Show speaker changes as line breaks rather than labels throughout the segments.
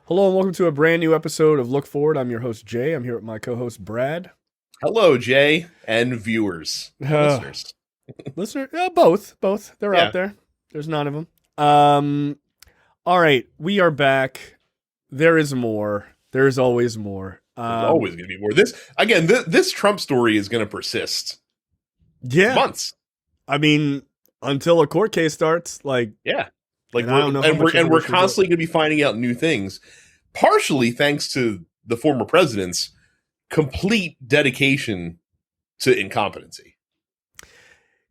Hello and welcome to a brand new episode of Look Forward. I'm your host Jay. I'm here with my co-host Brad.
Hello, Jay, and viewers, listeners.
Both. They're
Yeah,
out there. There's none of them. All right, we are back. There is more. There is always more.
there's always going to be more. This Trump story is going to persist
Yeah.
months.
I mean, until a court case starts,
Yeah, like
And I don't know how much
we're
information
constantly going to be finding out new things, partially thanks to the former president's complete dedication to incompetency.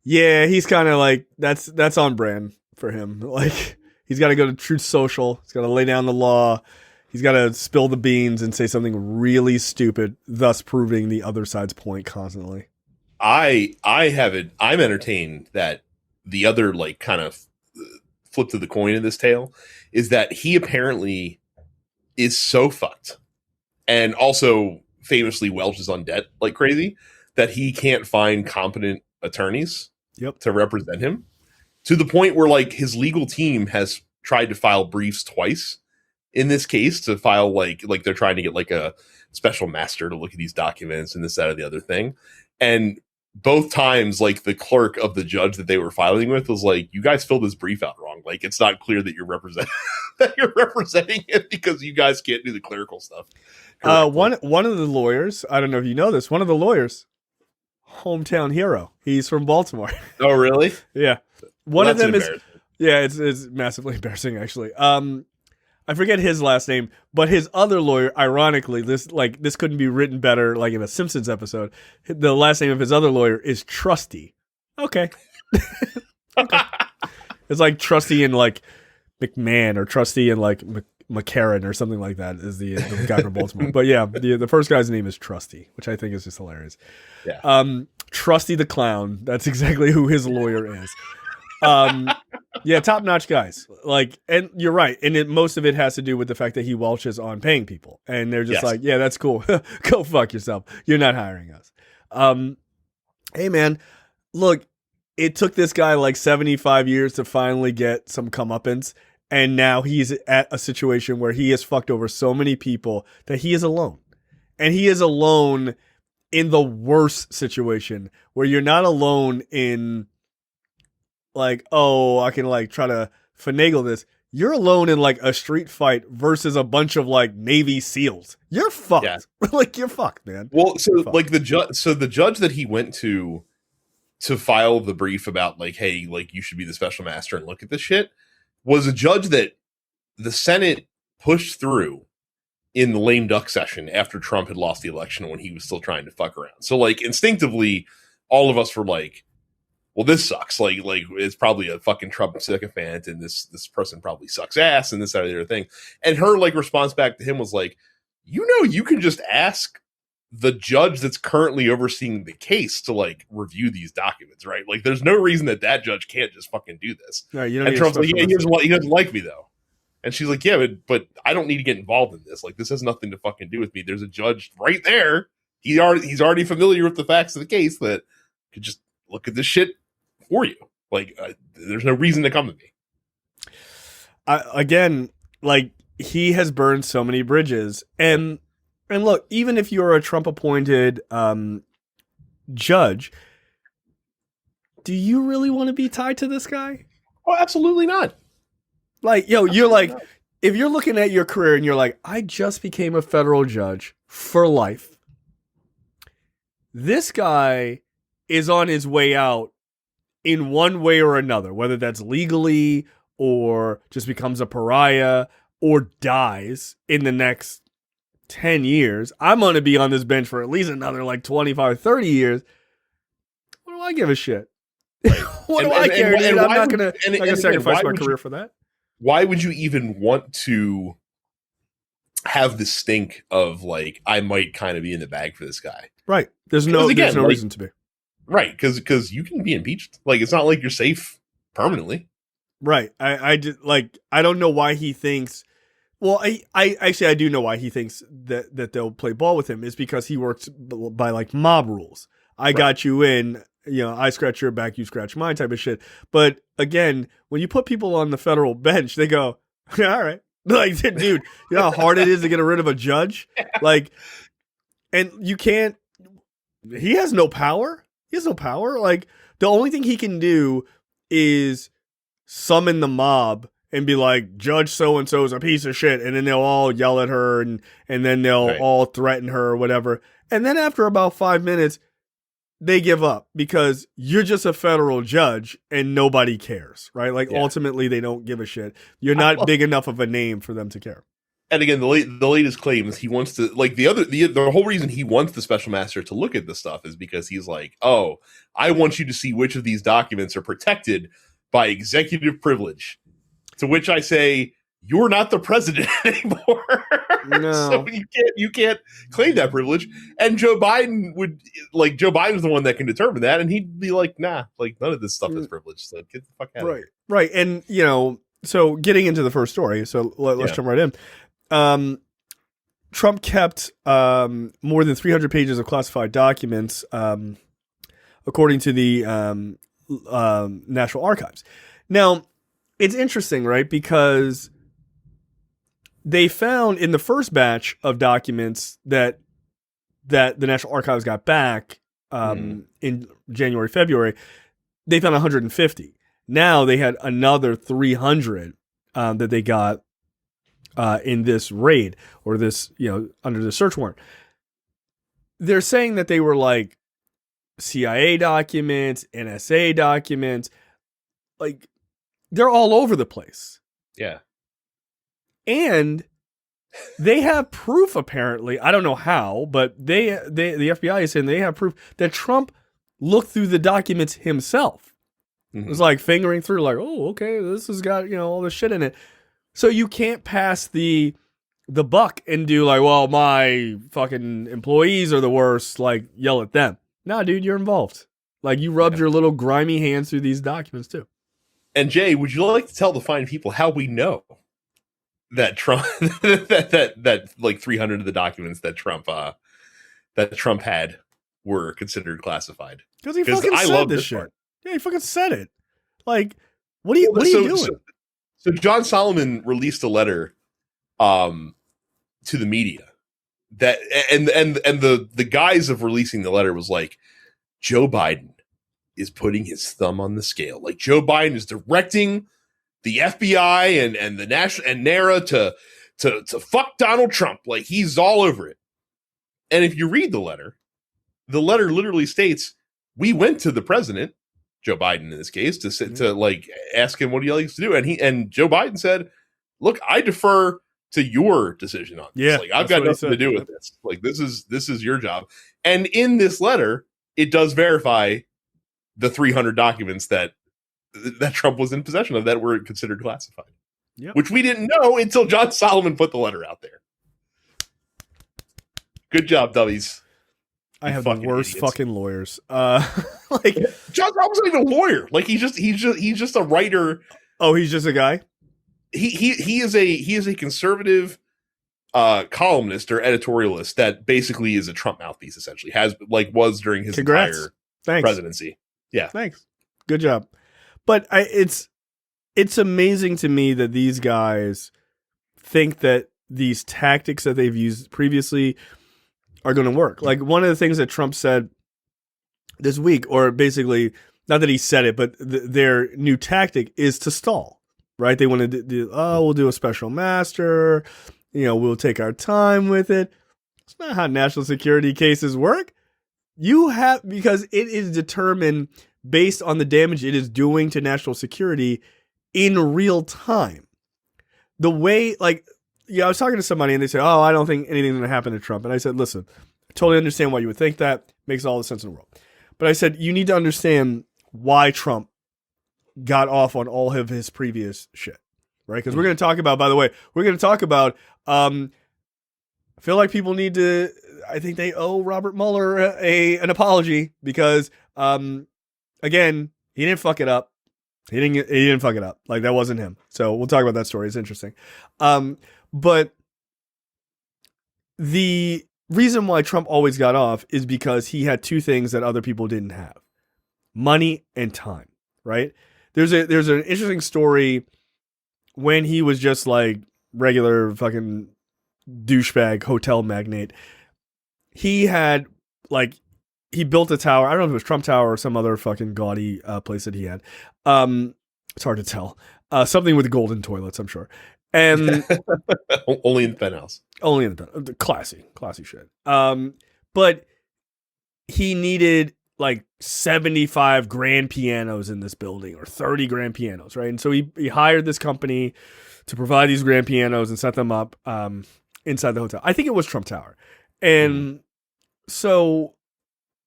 yeah, he's kind of like that's on brand for him. Like he's got to go to Truth Social. He's got to lay down the law. He's got to spill the beans and say something really stupid, thus proving the other side's point constantly.
I'm entertained that the other like kind of flip to the coin in this tale is that he apparently is so fucked and also famously welches on debt like crazy that he can't find competent attorneys to represent him, to the point where like his legal team has tried to file briefs twice in this case, to file like they're trying to get like a special master to look at these documents and this, that, or the other thing. And both times, like the clerk of the judge that they were filing with was like, "You guys filled this brief out wrong. Like, it's not clear that you're representing it because you guys can't do the clerical stuff."
One of the lawyers, I don't know if you know this, one of the lawyers, hometown hero. He's from Baltimore.
Oh, really?
Yeah. One of them is
embarrassing.
it's massively embarrassing actually. I forget his last name, but his other lawyer, ironically, this couldn't be written better like in a Simpsons episode. The last name of his other lawyer is Trusty. Okay. Okay. It's like Trusty and like McMahon or Trusty and like McCarran or something like that is the guy from Baltimore. But yeah, the first guy's name is Trusty, which I think is just hilarious.
Yeah.
Trusty the Clown. That's exactly who his lawyer is. Yeah, top-notch guys. Like, and you're right. And most of it has to do with the fact that he welches on paying people. And they're just like, yeah, that's cool. Go fuck yourself. You're not hiring us. Hey, man, look, it took this guy like 75 years to finally get some comeuppance. And now he's at a situation where he has fucked over so many people that he is alone. And he is alone in the worst situation where you're not alone in like, oh, I can like try to finagle this. You're alone in like a street fight versus a bunch of like Navy SEALs. You're fucked. Yeah. Like you're fucked, man.
Well, so like the judge that he went to file the brief about like, hey, like you should be the special master and look at this shit, was a judge that the Senate pushed through in the lame duck session after Trump had lost the election when he was still trying to fuck around. So like instinctively, all of us were like, well, this sucks. Like it's probably a fucking Trump sycophant, and this person probably sucks ass, and this, that, or the other thing. And her like response back to him was like, you can just ask the judge that's currently overseeing the case to like review these documents, right? Like, there's no reason that judge can't just fucking do this.
No,
and Trump's like, yeah, he doesn't like me though. And she's like, yeah, but I don't need to get involved in this. Like, this has nothing to fucking do with me. There's a judge right there. He's already familiar with the facts of the case that could just look at this shit for you. Like, there's no reason to come to me.
Again, like he has burned so many bridges, and look, even if you're a Trump appointed judge, do you really want to be tied to this guy?
Oh, absolutely not.
Like, yo, absolutely you're like, not. If you're looking at your career and you're like, I just became a federal judge for life. This guy is on his way out in one way or another, whether that's legally or just becomes a pariah or dies in the next 10 years. I'm going to be on this bench for at least another like 25, 30 years. What do I give a shit?
Right.
What do I care? I'm not going to sacrifice my career for that.
Why would you even want to have the stink of like, I might kind of be in the bag for this guy?
Right. There's no reason to be.
Right, because you can be impeached. Like, it's not like you're safe permanently.
Right. I don't know why he thinks. Well, I actually do know why he thinks that they'll play ball with him is because he works by like mob rules. I got you in, I scratch your back, you scratch mine type of shit. But again, when you put people on the federal bench, they go, all right, Like, dude, you know how hard it is to get rid of a judge? Like, and you can't, he has no power. He has no power. Like, the only thing he can do is summon the mob and be like, Judge so-and-so is a piece of shit. And then they'll all yell at her and then they'll all threaten her or whatever. And then after about 5 minutes, they give up because you're just a federal judge and nobody cares, right? Like, ultimately, they don't give a shit. You're not big enough of a name for them to care.
And again, the latest claim is he wants to, like, the whole reason he wants the special master to look at this stuff is because he's like, oh, I want you to see which of these documents are protected by executive privilege. To which I say, you're not the president anymore.
No.
So you can't claim that privilege. And Joe Biden's the one that can determine that, and he'd be like, nah, like, none of this stuff is privileged. So get the fuck out of here.
Right. And so getting into the first story, so let's jump right in. Trump kept more than 300 pages of classified documents, according to the National Archives. Now, it's interesting, right? Because they found in the first batch of documents that the National Archives got back in January, February, they found 150. Now they had another 300 that they got in this raid or this, under the search warrant. They're saying that they were like CIA documents, NSA documents, like they're all over the place.
Yeah.
And they have proof, apparently. I don't know how, but the FBI is saying they have proof that Trump looked through the documents himself. It was like fingering through, like, oh, okay, this has got, all this shit in it. So you can't pass the buck and do like, well, my fucking employees are the worst, like yell at them. Nah, dude, you're involved. Like, you rubbed your little grimy hands through these documents too. And
Jay, would you like to tell the fine people how we know that Trump that like 300 of the documents that Trump had were considered classified?
Because he fucking said this shit. Yeah, he fucking said it. Like, what are you doing?
So John Solomon released a letter to the media that and the guise of releasing the letter was like, Joe Biden is putting his thumb on the scale. Like, Joe Biden is directing the FBI and the National and NARA to fuck Donald Trump. Like, he's all over it. And if you read the letter literally states, we went to the president, Joe Biden in this case, to like ask him what he likes to do. And Joe Biden said, look, I defer to your decision on this.
Yeah,
like, I've got nothing to do with this. Like, this is your job. And in this letter, it does verify the 300 documents that Trump was in possession of that were considered classified, which we didn't know until John Solomon put the letter out there. Good job, dummies.
I have the worst fucking lawyers. Like,
John Solomon wasn't even a lawyer. Like, he's just a writer.
Oh, he's just a guy.
He is a conservative columnist or editorialist that basically is a Trump mouthpiece. Essentially, was during his entire presidency. Yeah,
thanks. Good job. But it's amazing to me that these guys think that these tactics that they've used previously are going to work. Like, one of the things that Trump said this week, or basically, not that he said it, but their new tactic is to stall, right? They want to do, we'll do a special master, we'll take our time with it. It's not how national security cases work. Because it is determined based on the damage it is doing to national security in real time. The way, I was talking to somebody and they said, oh, I don't think anything's going to happen to Trump. And I said, listen, I totally understand why you would think that. Makes all the sense in the world. But I said, you need to understand why Trump got off on all of his previous shit, right? Because we're going to talk about, by the way, I feel like people need to, I think they owe Robert Mueller an apology because, again, he didn't fuck it up. He didn't fuck it up. Like, that wasn't him. So we'll talk about that story. It's interesting. But the reason why Trump always got off is because he had two things that other people didn't have: money and time, right? There's an interesting story when he was just like regular fucking douchebag hotel magnate. He had he built a tower. I don't know if it was Trump Tower or some other fucking gaudy place that he had. It's hard to tell. Something with golden toilets, I'm sure. And
only in the penthouse.
Only in the classy shit. But he needed 75 grand pianos in this building, or 30 grand pianos, right? And so he hired this company to provide these grand pianos and set them up inside the hotel. I think it was Trump Tower. And so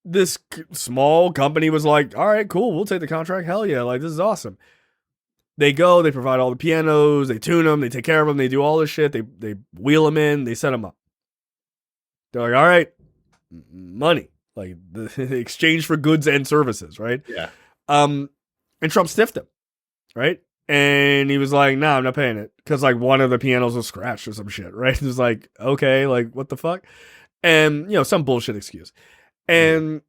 this small company was like, all right, cool, we'll take the contract. Hell yeah, this is awesome. They go, they provide all the pianos, they tune them, they take care of them, they do all this shit, they wheel them in, they set them up. They're like, all right, money, the exchange for goods and services, right?
Yeah.
And Trump stiffed him, right? And he was like, nah, I'm not paying it, because one of the pianos was scratched or some shit, right? It was like, okay, what the fuck? And some bullshit excuse. And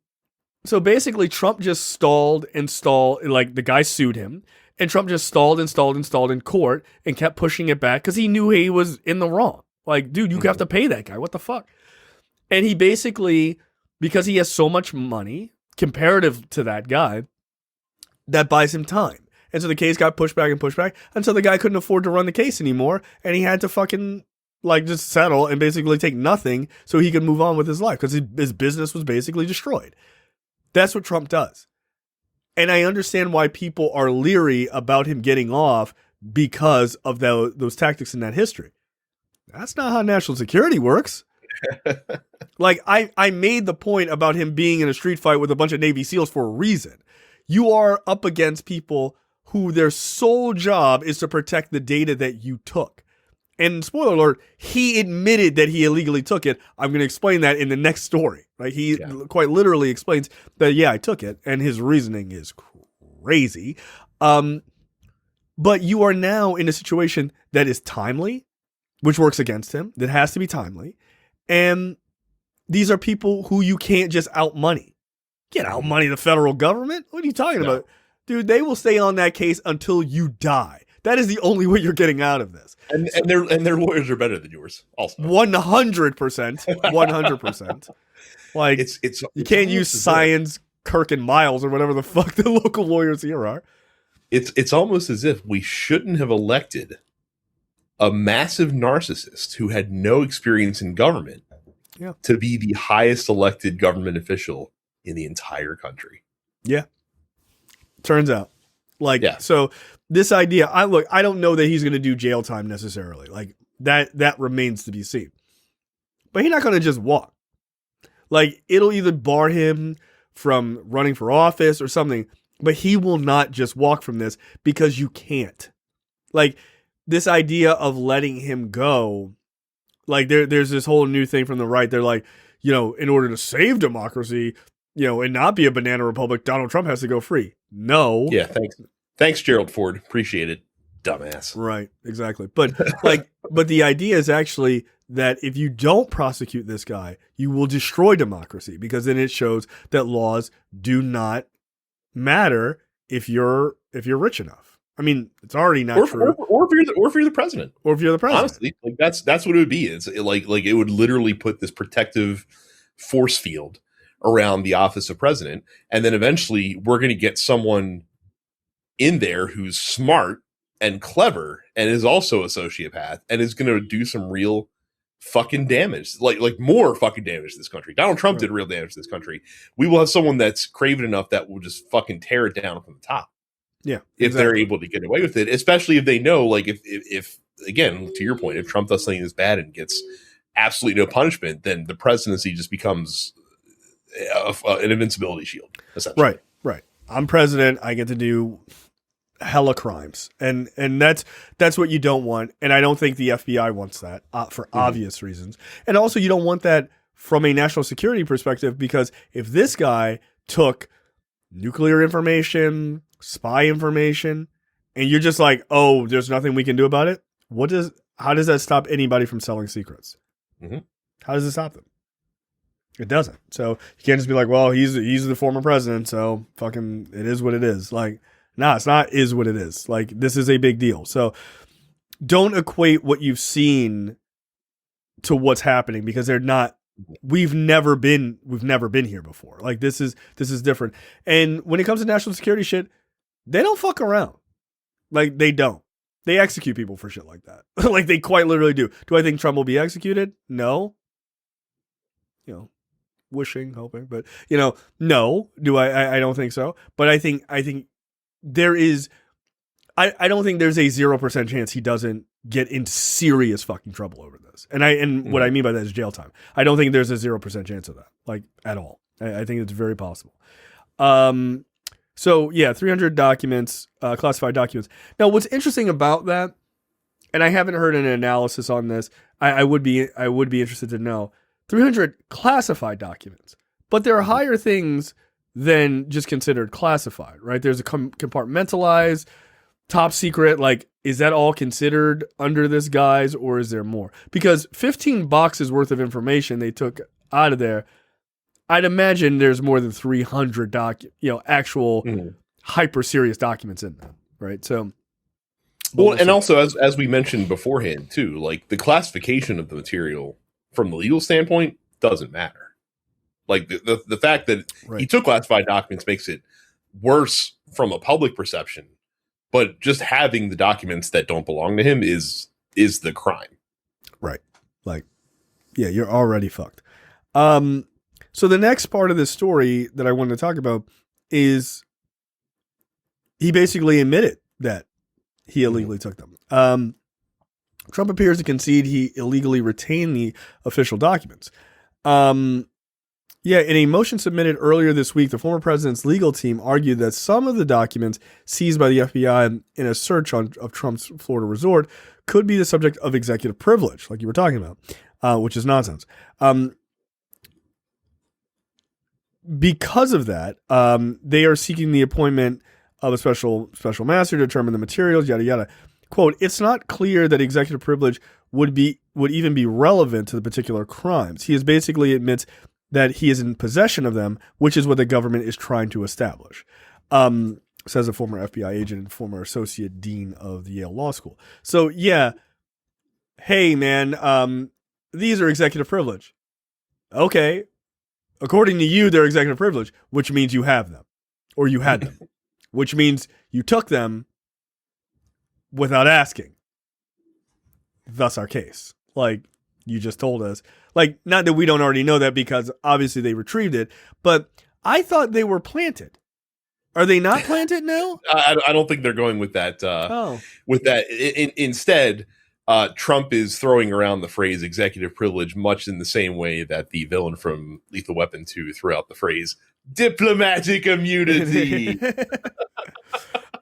so basically Trump just stalled, the guy sued him. And Trump just stalled in court and kept pushing it back because he knew he was in the wrong. Dude, you have to pay that guy. What the fuck? And he basically, because he has so much money comparative to that guy, that buys him time. And so the case got pushed back until the guy couldn't afford to run the case anymore. And he had to fucking just settle and basically take nothing so he could move on with his life because his business was basically destroyed. That's what Trump does. And I understand why people are leery about him getting off because of those tactics in that history. That's not how national security works. I made the point about him being in a street fight with a bunch of Navy SEALs for a reason. You are up against people who their sole job is to protect the data that you took. And spoiler alert, he admitted that he illegally took it. I'm going to explain that in the next story. Right? He quite literally explains that, yeah, I took it. And his reasoning is crazy. But you are now in a situation that is timely, which works against him. That has to be timely. And these are people who you can't just out money. You can't out money the federal government. What are you talking about? Dude, they will stay on that case until you die. That is the only way you're getting out of this.
And their lawyers are better than yours, also.
100%. 100%. It's you can't use Science, Kirk, and Miles or whatever the fuck the local lawyers here are.
It's almost as if we shouldn't have elected a massive narcissist who had no experience in government to be the highest elected government official in the entire country.
Yeah. Turns out. So this idea, I don't know that he's going to do jail time necessarily. That remains to be seen. But he's not going to just walk. It'll either bar him from running for office or something, but he will not just walk from this because you can't. This idea of letting him go, there's this whole new thing from the right. They're like, in order to save democracy, and not be a banana republic, Donald Trump has to go free. No.
Yeah, thanks, Gerald Ford. Appreciate it, dumbass.
Right, exactly. But but the idea is actually that if you don't prosecute this guy, you will destroy democracy, because then it shows that laws do not matter if you're rich enough. I mean, it's already not true.
Or if you're the president.
Or if you're the president.
Honestly, that's what it would be. It's it would literally put this protective force field around the office of president, and then eventually we're going to get someone in there who's smart and clever and is also a sociopath and is going to do some real fucking damage, like more fucking damage to this country. Donald Trump did real damage to this country. We will have someone that's craven enough that will just fucking tear it down from the top.
Yeah,
if they're able to get away with it, especially if they know, if again, to your point, if Trump does something that's bad and gets absolutely no punishment, then the presidency just becomes an invincibility shield, essentially.
Right. I'm president. I get to do hella crimes, and that's what you don't want. And I don't think the FBI wants that for obvious reasons. And also, you don't want that from a national security perspective, because if this guy took nuclear information, spy information, and you're just like, oh, there's nothing we can do about it. How does that stop anybody from selling secrets?
Mm-hmm.
How does it stop them? It doesn't. So you can't just be like, well, he's the former president, so fucking it is what it is. Nah, it's not is what it is. This is a big deal. So don't equate what you've seen to what's happening, because they're not. We've never been here before. Like this is different. And when it comes to national security shit, they don't fuck around. Like they don't. They execute people for shit like that. Like they quite literally do. Do I think Trump will be executed? No. Wishing, hoping, but no. Do I don't think so. But I think there is. I don't think there's a 0% chance he doesn't get in serious fucking trouble over this. And what I mean by that is jail time. I don't think there's a 0% chance of that, like at all. I think it's very possible. So yeah, 300 documents, classified documents. Now, what's interesting about that, and I haven't heard an analysis on this. I would be interested to know 300 classified documents, but there are higher things than just considered classified, right? There's a compartmentalized, top secret. Like, is that all considered under this guise, or is there more? Because 15 boxes worth of information they took out of there. I'd imagine there's more than 300 actual hyper serious documents in there, right? So,
well, and also as we mentioned beforehand too, like the classification of the material from the legal standpoint doesn't matter. Like the fact that he took classified documents makes it worse from a public perception, but just having the documents that don't belong to him is the crime. Right.
Like, yeah, you're already fucked. So the next part of this story that I wanted to talk about is he basically admitted that he illegally took them. Trump appears to concede he illegally retained the official documents. In a motion submitted earlier this week, the former president's legal team argued that some of the documents seized by the FBI in a search of Trump's Florida resort could be the subject of executive privilege, like you were talking about, which is nonsense. Because of that, they are seeking the appointment of a special master to determine the materials, yada, yada. Quote, it's not clear that executive privilege would even be relevant to the particular crimes. He basically admits that he is in possession of them, which is what the government is trying to establish, says a former FBI agent and former associate dean of the Yale Law School. So, yeah, hey, man, these are executive privilege. Okay. According to you, they're executive privilege, which means you have them, or you had them, which means you took them without asking. Thus our case. Like, you just told us. Like, not that we don't already know that, because obviously they retrieved it, but I thought they were planted. Are they not planted now?
I don't think they're going with that. With that, instead, Trump is throwing around the phrase executive privilege much in the same way that the villain from Lethal Weapon 2 threw out the phrase diplomatic immunity.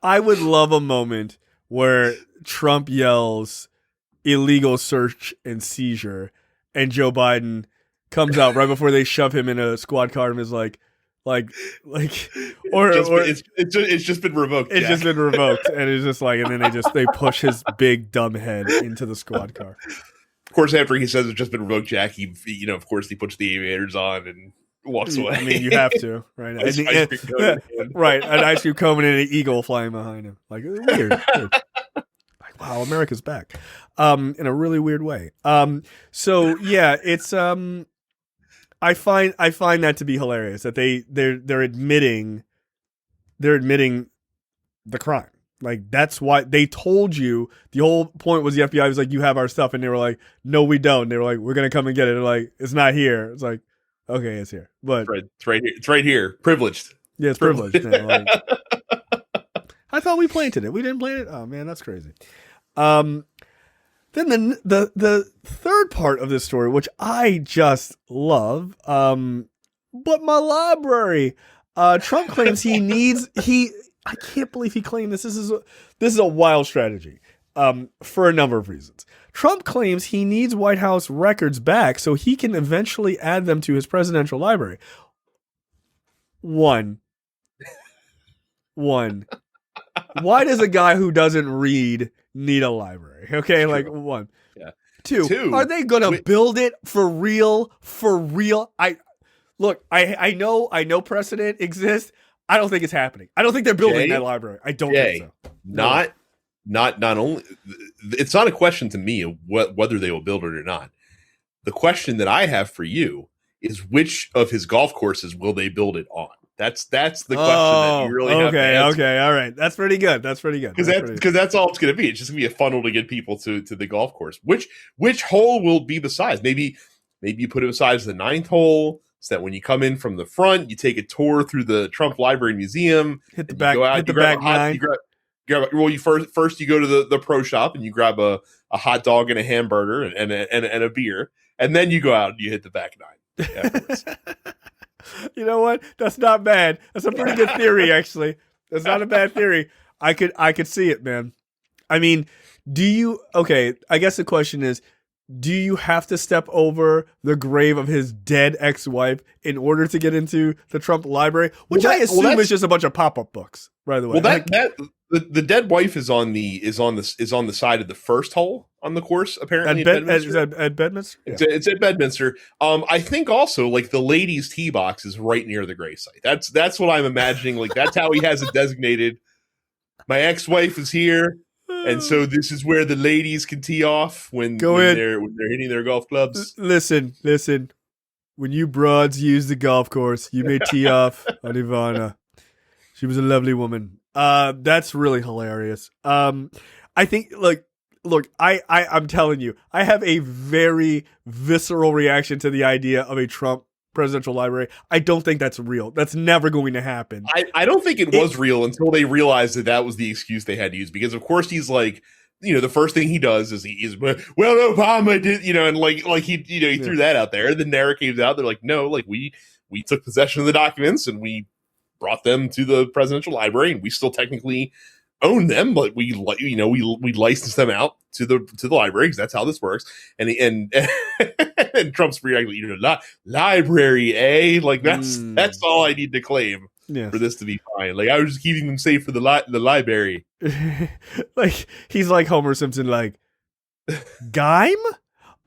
I would love a moment where Trump yells illegal search and seizure, and Joe Biden comes out right before they shove him in a squad car and is like,
it's just been revoked.
It's just been revoked, and it's just like, and then they push his big dumb head into the squad car.
Of course, after he says it's just been revoked, Jack, he puts the aviators on and walks away.
I mean, you have to, right? Right, an ice cream cone and an eagle flying behind him. Like, weird. Like, wow, America's back, in a really weird way. So yeah, it's I find that to be hilarious that they're admitting the crime. Like, that's why they told you. The whole point was the FBI was like, you have our stuff, and they were like, no, we don't. They were like, we're gonna come and get it. They're like, it's not here. It's like, okay, it's here, but
it's right here. It's right here. Privileged.
Yeah, it's privileged. Like, I thought we planted it. We didn't plant it. Oh man, that's crazy. Then the third part of this story, which I just love, but my library. Trump claims I can't believe he claimed this. This is a wild strategy, for a number of reasons. Trump claims he needs White House records back so he can eventually add them to his presidential library. One. Why does a guy who doesn't read need a library? Okay, true. Like, one. Yeah. Two. Are they gonna build it for real? For real? I know precedent exists. I don't think it's happening. I don't think they're building that library. I don't think so.
Not not only it's not a question to me of whether they will build it or not. The question that I have for you is which of his golf courses will they build it on? That's the question that you really have to answer.
Okay, all right. That's pretty good.
Because that's all it's going to be. It's just going to be a funnel to get people to the golf course. Which hole will be the size? Maybe you put it beside the 9th hole, so that when you come in from the front, you take a tour through the Trump Library Museum.
Hit the back. Hit the back nine.
You first you go to the pro shop and you grab a hot dog and a hamburger and a beer, and then you go out and you hit the back nine afterwards.
You know what? That's not bad. That's a pretty good theory, actually. That's not a bad theory. I could see it, man. I mean, I guess the question is, do you have to step over the grave of his dead ex-wife in order to get into the Trump library? Which I assume is just a bunch of pop-up books, by the way.
Well, the dead wife is on the side of the first hole on the course, apparently.
At Bedminster? Yeah.
It's at Bedminster. I think also like the ladies' tee box is right near the gravesite. That's what I'm imagining. Like that's how he has it designated. My ex-wife is here, and so this is where the ladies can tee off when they're hitting their golf clubs.
Listen. When you broads use the golf course, you may tee off on Ivana. She was a lovely woman. That's really hilarious. I think, look, I'm telling you, I have a very visceral reaction to the idea of a Trump presidential library. I don't think that's real. That's never going to happen.
I don't think it was real until they realized that was the excuse they had to use, because of course he's like, the first thing he does is he's, well, Obama did, and like he threw that out there. And the narrative's out. They're like, no, like we took possession of the documents and we brought them to the presidential library, and we still technically own them, but we license them out to the library, because that's how this works. And Trump's reacting, library, eh? Like that's all I need to claim for this to be fine. Like I was just keeping them safe for the library.
Like he's like Homer Simpson, like Gime.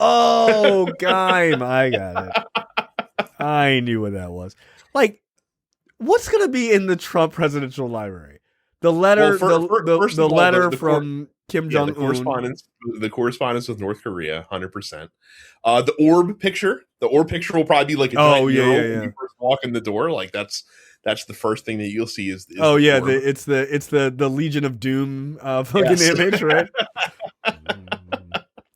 Oh, Gime! I got it. I knew what that was. Like, what's gonna be in the Trump presidential library? The letter, the letter from Kim Jong Un.
The correspondence with North Korea, 100%. The orb picture will probably be like a giant mural when you first walk in the door. Like that's the first thing that you'll see is the orb.
It's the Legion of Doom fucking image, right?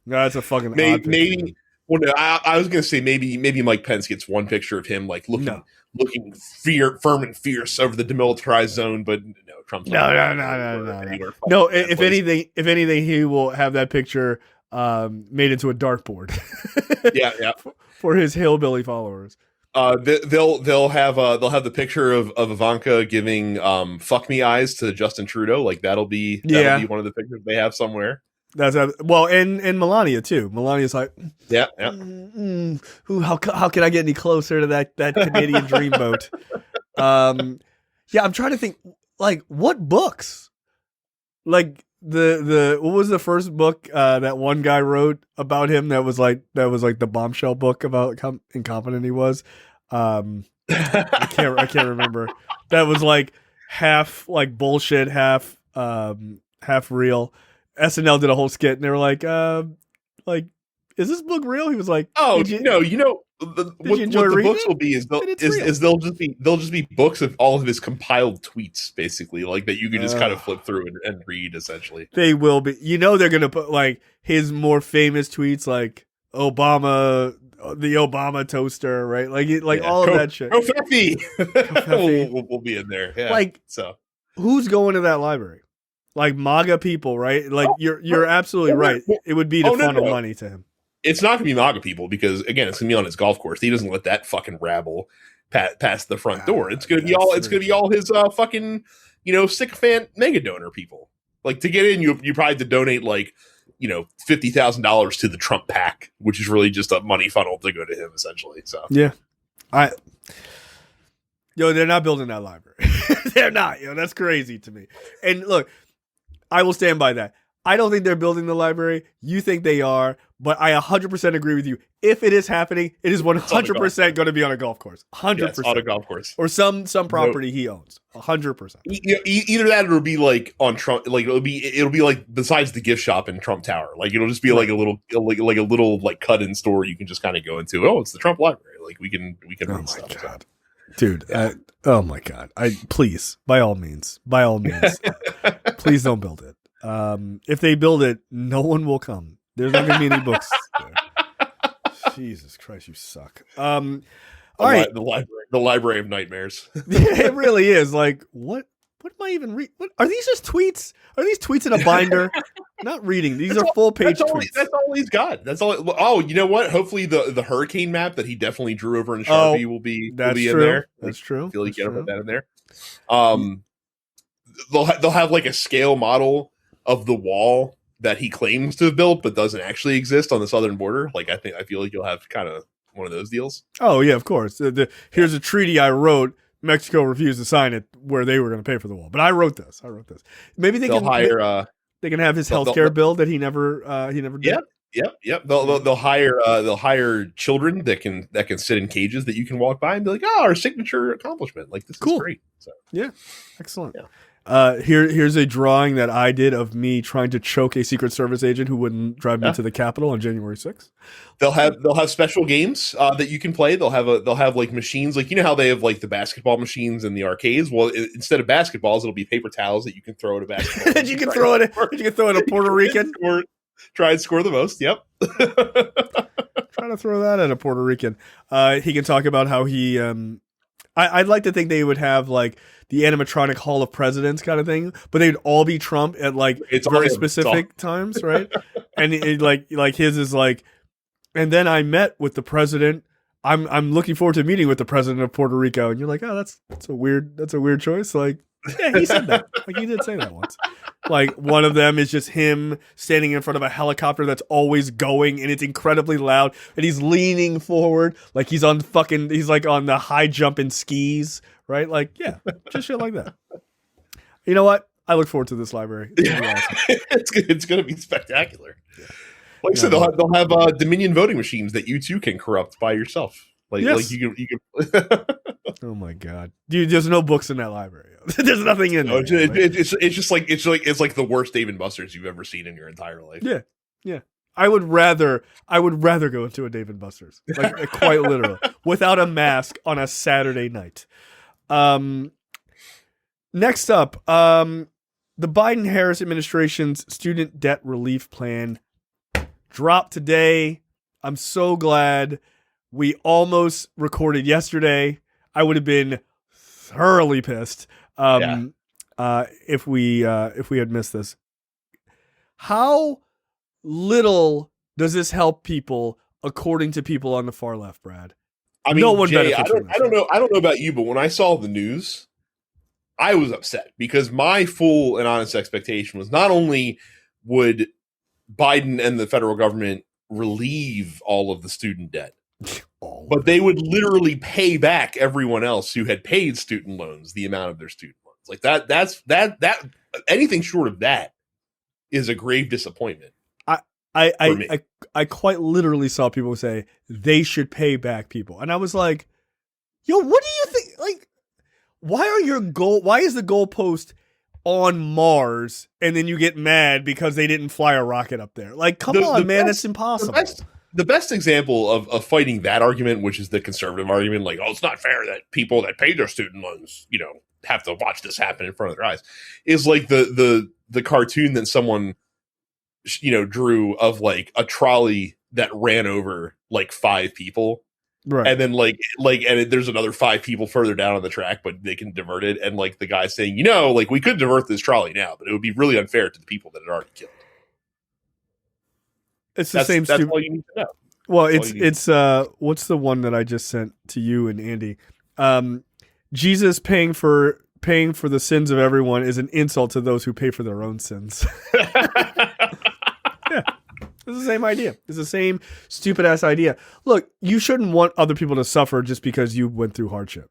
No, that's a fucking
maybe. Well, no, I was gonna say maybe Mike Pence gets one picture of him like looking firm and fierce over the demilitarized zone, but no, Trump's
no. No, if anything, he will have that picture made into a dartboard.
yeah,
for his hillbilly followers.
They'll have the picture of Ivanka giving fuck me eyes to Justin Trudeau. Like that'll be one of the pictures they have somewhere.
That's and Melania too. Melania's like,
yeah.
How can I get any closer to that Canadian dreamboat? I'm trying to think. Like, what books? Like the what was the first book that one guy wrote about him that was like the bombshell book about how incompetent he was? I can't remember. That was like half like bullshit, half real. SNL did a whole skit, and they were like, is this book real? He was like,
what the books will be is they'll just be books of all of his compiled tweets, basically, like that you can just kind of flip through and read. Essentially,
they will be. They're gonna put like his more famous tweets, like Obama, the Obama toaster, right? Like all of that shit.
We'll be in there. Yeah.
Like, so who's going to that library? Like MAGA people, right? Like you're absolutely right. It would be to funnel money to him.
It's not going to be MAGA people because again, it's going to be on his golf course. He doesn't let that fucking rabble pass the front door. It's going to be all. It's going to be all his fucking sycophant mega donor people. Like to get in, you probably have to donate like $50,000 to the Trump PAC, which is really just a money funnel to go to him essentially. So
yeah, they're not building that library. They're not. That's crazy to me. And look, I will stand by that. I don't think they're building the library. You think they are, But I 100% agree with you. If it is happening, it is 100% going to be on a golf course. 100%.
Yes, on a golf course.
Or some property he owns. 100%.
Either that or it'll be like on Trump, like it'll be like besides the gift shop in Trump Tower. Like it'll just be like a little like cut-in store you can just kind of go into. Oh, it's the Trump Library. Like we can read stuff. Oh my God.
Dude, oh my God. Please, by all means, please don't build it. If they build it, no one will come. There's not going to be any books there. Jesus Christ, you suck. All right.
The library of nightmares.
It really is. Like, what am I even reading? Are these just tweets? Are these tweets in a binder? Not reading. These are full-page tweets.
That's all he's got. That's all. Oh, you know what? Hopefully the hurricane map that he definitely drew over in Sharpie will be in there.
That's true.
I feel like you gotta put that in there. They'll have like a scale model of the wall that he claims to have built but doesn't actually exist on the southern border. Like I feel like you'll have kind of one of those deals.
Oh yeah, of course. Here's a treaty I wrote. Mexico refused to sign it where they were going to pay for the wall, but I wrote this. Maybe they'll hire. They can have his healthcare bill that he never did.
Yep. They'll hire children that can sit in cages that you can walk by and be like, oh, our signature accomplishment. Like this is great. So
yeah, excellent. Yeah. Here's a drawing that I did of me trying to choke a Secret Service agent who wouldn't drive me to the Capitol on January 6th.
They'll have special games that you can play. They'll have like machines, like you know how they have like the basketball machines in the arcades. Well, instead of basketballs, it'll be paper towels that you can throw at a basketball.
You can throw it at a Puerto Rican.
Try and score the most. Yep.
Trying to throw that at a Puerto Rican. He can talk about how he. I'd like to think they would have like the animatronic Hall of Presidents kind of thing, but they'd all be Trump at like very specific times, right? And it, like his is like, and then I met with the president. I'm looking forward to meeting with the president of Puerto Rico, and you're like, oh, that's a weird choice. Like, yeah, he said that. Like he did say that once. Like one of them is just him standing in front of a helicopter that's always going and it's incredibly loud and he's leaning forward like he's like on the high jump in skis, right? Like, yeah, just shit like that. You know what? I look forward to this library. It's gonna be awesome.
It's going to be spectacular. Yeah. Like I said, they'll have Dominion voting machines that you too can corrupt by yourself. Like you can.
Oh my God, dude! There's no books in that library. There's nothing in there.
It's like the worst Dave and Buster's you've ever seen in your entire life.
Yeah. I would rather go into a Dave and Buster's, like quite literally, without a mask on a Saturday night. Next up, the Biden-Harris administration's student debt relief plan dropped today. I'm so glad. We almost recorded yesterday. I would have been thoroughly pissed if we had missed this. How little does this help people, according to people on the far left, Brad?
I mean, no one Jay, I don't know about you, but when I saw the news, I was upset because my full and honest expectation was not only would Biden and the federal government relieve all of the student debt, but they would literally pay back everyone else who had paid student loans the amount of their student loans. Like that anything short of that is a grave disappointment.
I quite literally saw people say they should pay back people. And I was like, yo, what do you think? Like, why is the goalpost on Mars and then you get mad because they didn't fly a rocket up there? Like, come on, man, it's impossible.
The best example of fighting that argument, which is the conservative argument, like, oh, it's not fair that people that paid their student loans, have to watch this happen in front of their eyes, is like the cartoon that someone, drew of like a trolley that ran over like 5 people. Right. And then there's another 5 people further down on the track, but they can divert it. And like the guy saying, we could divert this trolley now, but it would be really unfair to the people that it already killed.
It's the same.
That's all you need to know.
Well, it's what's the one that I just sent to you and Andy? Jesus paying for the sins of everyone is an insult to those who pay for their own sins. Yeah, it's the same idea. It's the same stupid ass idea. Look, you shouldn't want other people to suffer just because you went through hardship.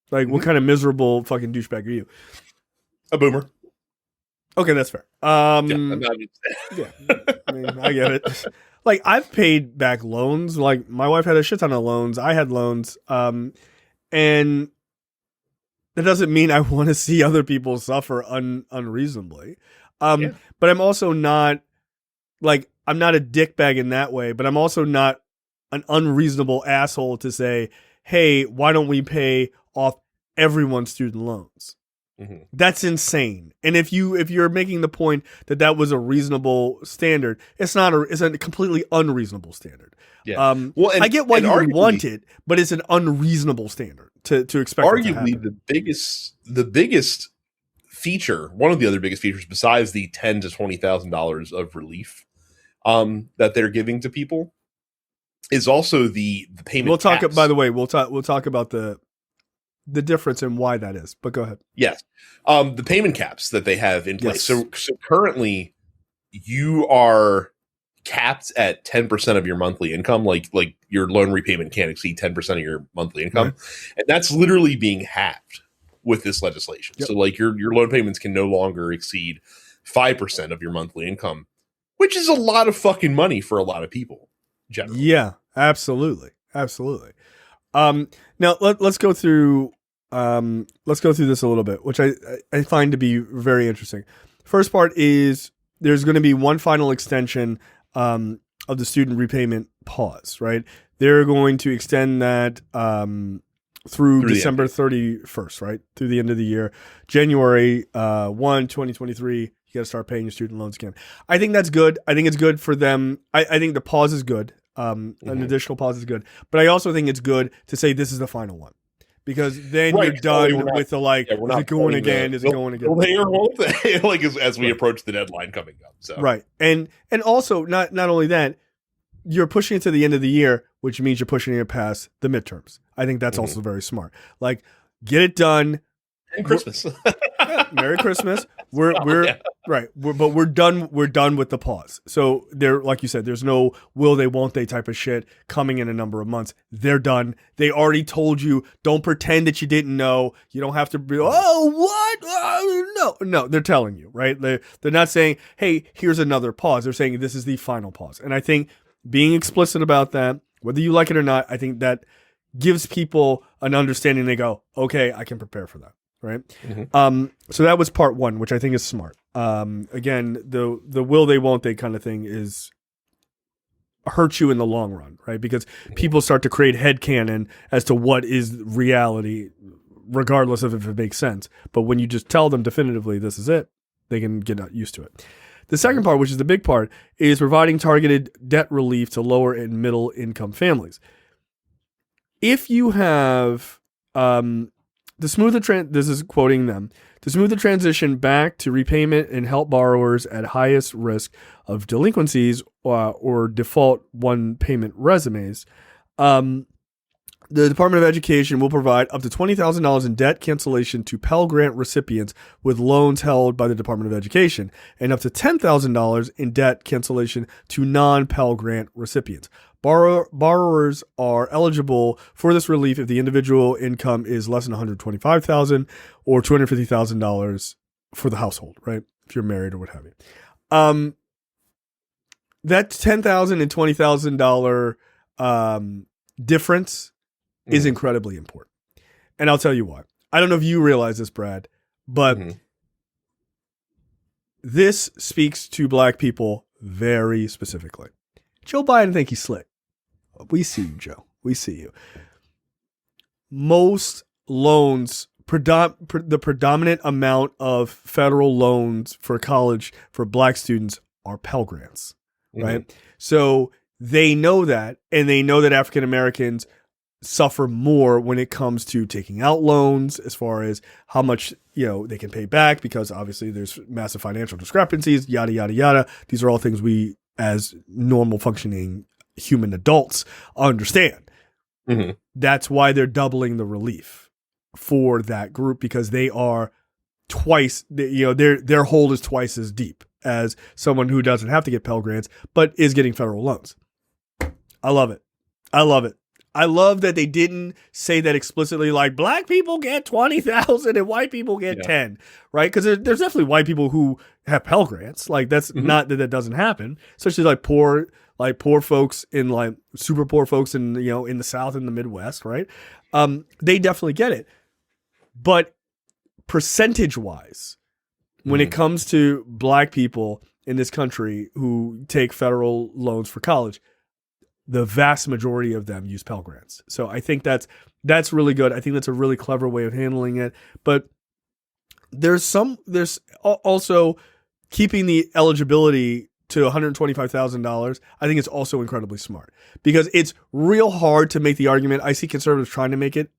Like, what kind of miserable fucking douchebag are you?
A boomer.
Okay, that's fair. Yeah, I mean, I get it. like I've paid back loans. Like my wife had a shit ton of loans. I had loans. And that doesn't mean I want to see other people suffer unreasonably. But I'm also not like, I'm not a dickbag in that way, but I'm also not an unreasonable asshole to say, hey, why don't we pay off everyone's student loans? Mm-hmm. That's insane. And if you're making the point that was a reasonable standard, it's a completely unreasonable standard. Yeah. Well, I get why you would want it, but it's an unreasonable standard to expect.
Arguably, the biggest feature, one of the other biggest features, besides the $10,000 to $20,000 of relief that they're giving to people, is also the payment.
We'll talk. By the way, we'll talk about the difference and why that is. But go ahead.
Yes, the payment caps that they have in place. Yes. So currently, you are capped at 10% of your monthly income. Like your loan repayment can't exceed 10% of your monthly income, right. And that's literally being halved with this legislation. Yep. So like your loan payments can no longer exceed 5% of your monthly income, which is a lot of fucking money for a lot of people. Generally.
Yeah, absolutely. Now let's go through this a little bit, which I find to be very interesting. First part is there's going to be one final extension of the student repayment pause, right? They're going to extend that through December 31st, right? Through the end of the year. January 1, 2023, you got to start paying your student loans again. I think that's good. I think it's good for them. I think the pause is good. An additional pause is good. But I also think it's good to say this is the final one. Because then you're done with the is it going again? Is it going again?
Like as we approach the deadline coming up. So
right. And also not only that, you're pushing it to the end of the year, which means you're pushing it past the midterms. I think that's also very smart. Like, get it done.
And Christmas.
Merry Christmas. We're done with the pause. So there, like you said, there's no will they, won't they type of shit coming in a number of months. They're done. They already told you, don't pretend that you didn't know. You don't have to be, what? No, they're telling you, right? They're not saying, hey, here's another pause. They're saying this is the final pause. And I think being explicit about that, whether you like it or not, I think that gives people an understanding. They go, okay, I can prepare for that. Right. Mm-hmm. So that was part one, which I think is smart. Again, the will they, won't they kind of thing is hurt you in the long run, right? Because people start to create headcanon as to what is reality, regardless of if it makes sense. But when you just tell them definitively, this is it, they can get used to it. The second part, which is the big part, is providing targeted debt relief to lower and middle income families. If you have, this is quoting them, to smooth the transition back to repayment and help borrowers at highest risk of delinquencies or default one payment resumes, the Department of Education will provide up to $20,000 in debt cancellation to Pell Grant recipients with loans held by the Department of Education, and up to $10,000 in debt cancellation to non-Pell Grant recipients. Borrowers are eligible for this relief if the individual income is less than $125,000 or $250,000 for the household, right? If you're married or what have you. That $10,000 and $20,000 difference is incredibly important. And I'll tell you why. I don't know if you realize this, Brad, but this speaks to black people very specifically. Joe Biden think he's slick. We see you, Joe. We see you. Most loans, the predominant amount of federal loans for college for black students are Pell Grants, right? So they know that, and they know that African Americans suffer more when it comes to taking out loans as far as how much, they can pay back, because obviously there's massive financial discrepancies, yada, yada, yada. These are all things we as normal functioning human adults understand. That's why they're doubling the relief for that group, because they are twice, their hole is twice as deep as someone who doesn't have to get Pell Grants, but is getting federal loans. I love it. I love that they didn't say that explicitly, like black people get 20,000 and white people get 10, right? Because there's definitely white people who have Pell Grants. Like that's not that doesn't happen, especially like poor, like poor folks in like super poor folks in, you know, in the South and the Midwest, right? They definitely get it. But percentage wise, when it comes to black people in this country who take federal loans for college, the vast majority of them use Pell Grants. So I think that's really good. I think that's a really clever way of handling it. But there's also keeping the eligibility to $125,000. I think it's also incredibly smart because it's real hard to make the argument. I see conservatives trying to make it.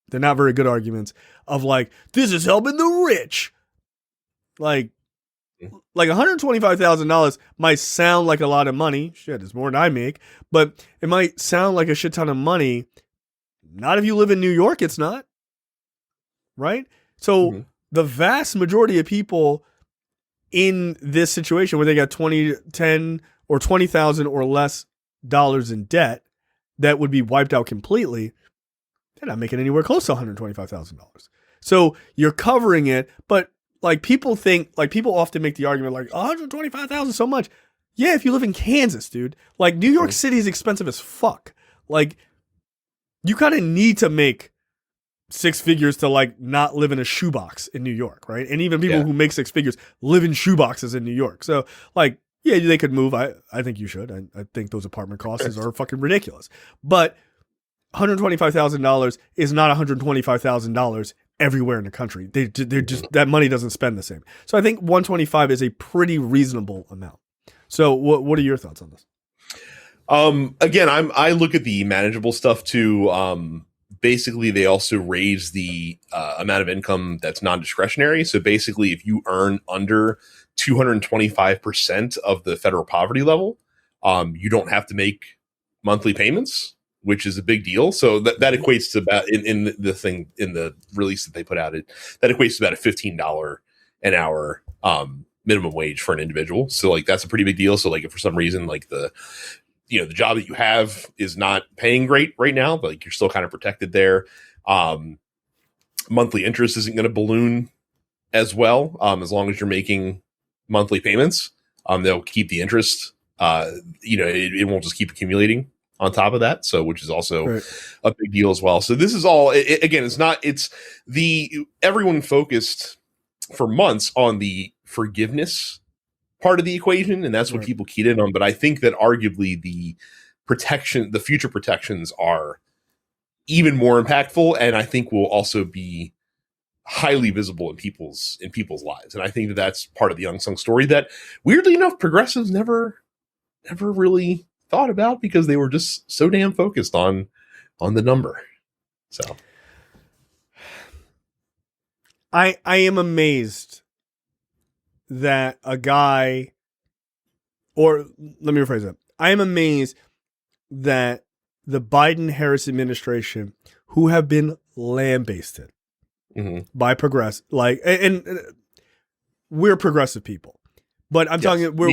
They're not very good arguments of like, this is helping the rich. Like $125,000 might sound like a lot of money. Shit, it's more than I make, but it might sound like a shit ton of money. Not if you live in New York, it's not. Right? So the vast majority of people in this situation where they got 10 or 20,000 or less dollars in debt that would be wiped out completely, they're not making anywhere close to $125,000. So you're covering it, but like people often make the argument like $125,000 so much. Yeah, if you live in Kansas, dude. Like New York City is expensive as fuck. Like you kind of need to make six figures to like not live in a shoebox in New York, right? And even people who make six figures live in shoeboxes in New York. So like, yeah, they could move. I think you should. I think those apartment costs are fucking ridiculous. But $125,000 is not $125,000 everywhere in the country. They're just that money doesn't spend the same. So I think 125 is a pretty reasonable amount. So what are your thoughts on this?
Again, I look at the manageable stuff too. Basically, they also raise the amount of income that's non-discretionary. So basically, if you earn under 225% of the federal poverty level, you don't have to make monthly payments, which is a big deal. So that equates to about in the release that they put out, that equates to about a $15 an hour minimum wage for an individual. So like that's a pretty big deal. So like if for some reason like the job that you have is not paying great right now, but like you're still kind of protected there. Monthly interest isn't going to balloon as well. As long as you're making monthly payments, they'll keep the interest. It won't just keep accumulating on top of that. So, which is also a big deal as well. So this is all, again, everyone focused for months on the forgiveness part of the equation. And that's what people keyed in on. But I think that arguably the future protections are even more impactful. And I think will also be highly visible in people's lives. And I think that that's part of the unsung story that weirdly enough, progressives never really thought about because they were just so damn focused on the number. So
I am amazed that a guy, or let me rephrase that. I am amazed that the Biden-Harris administration, who have been lambasted by and we're progressive people, but I'm talking we're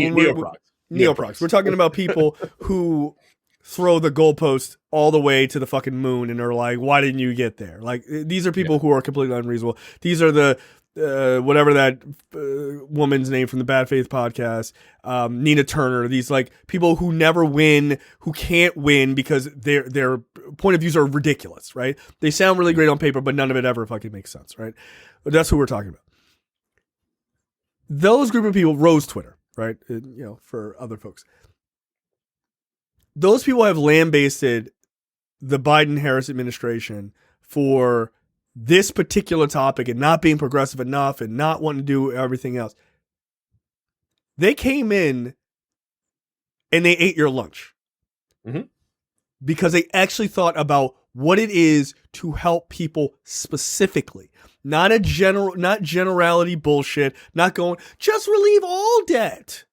neoprocs. We're talking about people who throw the goalpost all the way to the fucking moon and are like, why didn't you get there? Like these are people who are completely unreasonable. These are the whatever that woman's name from the Bad Faith podcast, Nina Turner. These like people who never win, who can't win because their point of views are ridiculous, right? They sound really great on paper, but none of it ever fucking makes sense, right? But that's who we're talking about. Those group of people rose Twitter, right? For other folks. Those people have lambasted the Biden-Harris administration for this particular topic and not being progressive enough and not wanting to do everything else. They came in and they ate your lunch because they actually thought about what it is to help people specifically, not generality bullshit, not going, just relieve all debt.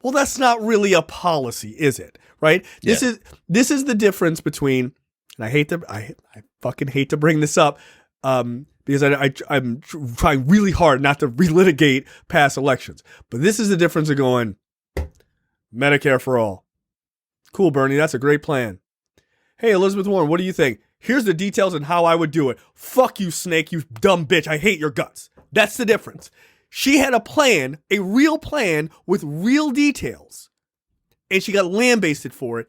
Well, that's not really a policy, is it? Right? Yeah. This is the difference between, and I fucking hate to bring this up, because I'm trying really hard not to relitigate past elections. But this is the difference of going Medicare for all. Cool, Bernie, that's a great plan. Hey, Elizabeth Warren, what do you think? Here's the details on how I would do it. Fuck you, Snake, you dumb bitch. I hate your guts. That's the difference. She had a plan, a real plan with real details. and she got lambasted for it.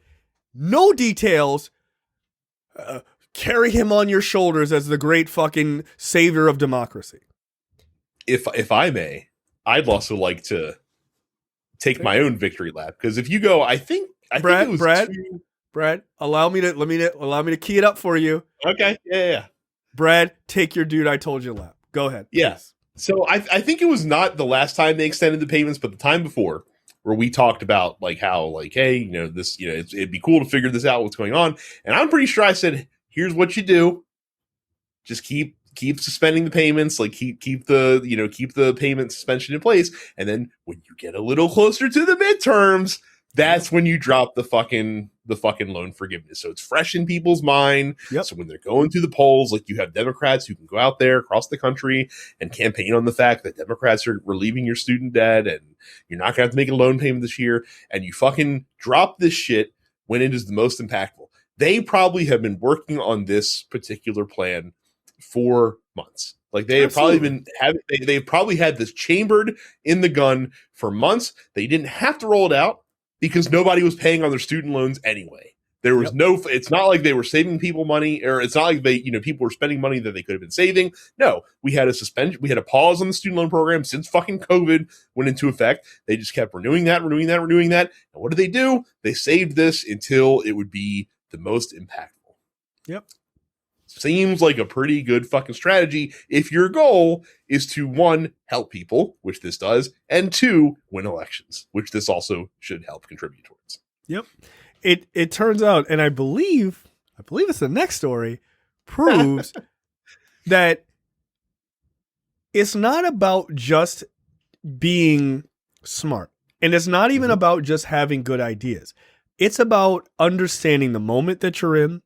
No details. Carry him on your shoulders as the great fucking savior of democracy.
If I may, I'd also like to take my own victory lap, because if you go, I think it was
Brad, allow me to key it up for you.
Okay, yeah.
Brad, take your dude I told you lap. Go ahead.
Yes. Yeah. So I think it was not the last time they extended the payments, but the time before, where we talked about like how like, hey, you know, this, you know, it'd be cool to figure this out, what's going on. And I'm pretty sure I said, here's what you do. Just keep suspending the payments, like keep the payment suspension in place. And then when you get a little closer to the midterms, that's when you drop the fucking loan forgiveness. So it's fresh in people's mind.
Yep.
So when they're going through the polls, like you have Democrats who can go out there across the country and campaign on the fact that Democrats are relieving your student debt and you're not going to have to make a loan payment this year. And you fucking drop this shit when it is the most impactful. They probably have been working on this particular plan for months. Like they have they've probably had this chambered in the gun for months. They didn't have to roll it out because nobody was paying on their student loans anyway. There was it's not like they were saving people money, or it's not like people were spending money that they could have been saving. No, we had a pause on the student loan program since fucking COVID went into effect. They just kept renewing that. And what did they do? They saved this until it would be the most impactful.
Yep.
Seems like a pretty good fucking strategy if your goal is to, 1, help people, which this does, and 2, win elections, which this also should help contribute towards.
Yep. It turns out, and I believe it's the next story, proves that it's not about just being smart. And it's not even about just having good ideas. It's about understanding the moment that you're in,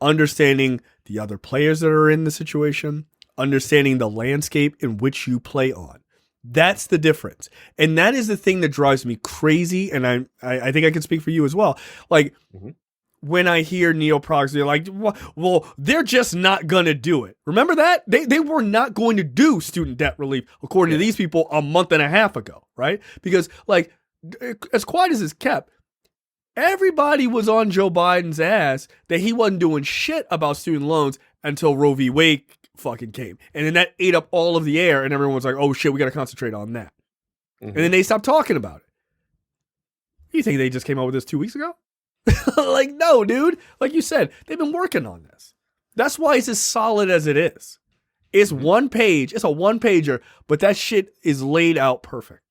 understanding the other players that are in the situation, understanding the landscape in which you play on. That's the difference. And that is the thing that drives me crazy. And I think I can speak for you as well. Like when I hear neo-progs, they're like, well, they're just not going to do it. Remember that? They were not going to do student debt relief, according to these people, a month and a half ago, right? Because like, as quiet as it's kept, everybody was on Joe Biden's ass that he wasn't doing shit about student loans until Roe v. Wade fucking came. And then that ate up all of the air and everyone was like, oh shit, we got to concentrate on that. And then they stopped talking about it. You think they just came out with this 2 weeks ago? Like, no, dude. Like you said, they've been working on this. That's why it's as solid as it is. It's one page. It's a one pager, but that shit is laid out perfect.